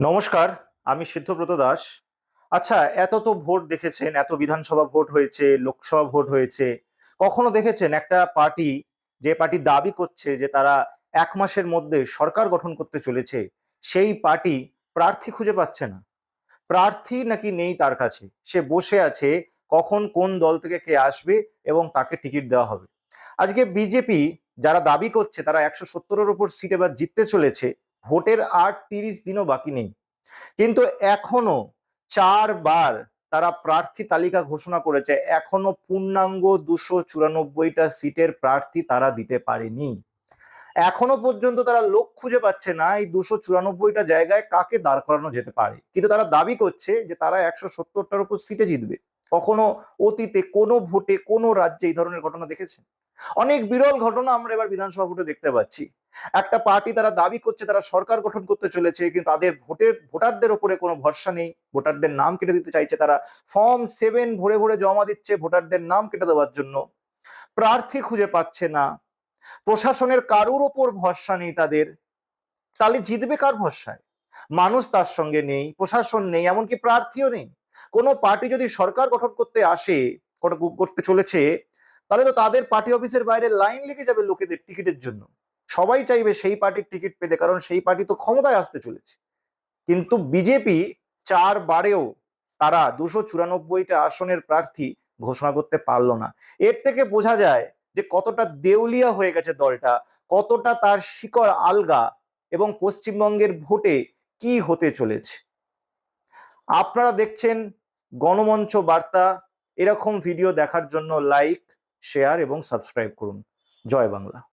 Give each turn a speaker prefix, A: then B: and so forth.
A: নমস্কার, আমি সিদ্ধব্রত দাস। আচ্ছা, এত তো ভোট দেখেছেন, এত বিধানসভা ভোট হয়েছে, লোকসভা ভোট হয়েছে। কখনো দেখেছেন একটা পার্টি, যে পার্টি দাবি করছে যে তারা 1 মাসের মধ্যে সরকার গঠন করতে চলেছে, সেই পার্টি প্রার্থী খুঁজে পাচ্ছে না? প্রার্থী নাকি নেই তার কাছে, সে বসে আছে কখন কোন দল থেকে কে আসবে এবং তাকে টিকিট দেওয়া হবে। আজকে বিজেপি যারা দাবি করছে তারা 170-এর উপর সিট এবার জিততে চলেছে, ভোটের আর 30 দিনও বাকি নেই, কিন্তু এখনো 4 বার তারা প্রার্থী তালিকা ঘোষণা করেছে, এখনো পূর্ণাঙ্গ 294টা সিটের প্রার্থী তারা দিতে পারেনি। এখনো পর্যন্ত তারা লোক খুঁজে পাচ্ছে না এই 294টা জায়গায় কাকে দাঁড় করানো যেতে পারে, কিন্তু তারা দাবি করছে যে তারা 170টার উপর সিটে জিতবে। কখনো অতীতে কোনো ভোটে কোনো রাজ্যে এই ধরনের ঘটনা দেখেছেন? অনেক বিরল ঘটনা আমরা এবার বিধানসভা ভোটে দেখতে পাচ্ছি। একটা পার্টি তারা দাবি করছে তারা সরকার গঠন করতে চলেছে, কিন্তু তাদের ভোটারদের উপরে কোনো ভরসা নেই, ভোটারদের নাম কেটে দিতে চাইছে তারা। ফর্ম 7 ভরে ভরে জমা দিচ্ছে ভোটারদের নাম কেটে দেওয়ার জন্য। প্রার্থী খুঁজে পাচ্ছে না, প্রশাসনের কারুর ওপর ভরসা নেই তাদের। তাহলে জিতবে কার ভরসায়? মানুষ তার সঙ্গে নেই, প্রশাসন নেই, এমনকি প্রার্থীও নেই। কোনো পার্টি যদি সরকার গঠন করতে আসে, করতে চলেছে, তাহলে তো তাদের পার্টি অফিসের বাইরে লাইন লেগে যাবে লোকেদের টিকিটের জন্য। সবাই চাইবে সেই পার্টির টিকিট পেতে, কারণ সেই পার্টি তো ক্ষমতায় আসতে চলেছে। কিন্তু বিজেপি 4 বারেও তারা 294টা আসনের প্রার্থী ঘোষণা করতে পারলো না। এর থেকে বোঝা যায় যে কতটা দেউলিয়া হয়ে গেছে দলটা, কতটা তার শিকড় আলগা, এবং পশ্চিমবঙ্গের ভোটে কি হতে চলেছে। আপনারা দেখছেন গণমঞ্চ বার্তা। এরকম ভিডিও দেখার জন্য লাইক, শেয়ার এবং সাবস্ক্রাইব করুন। জয় বাংলা।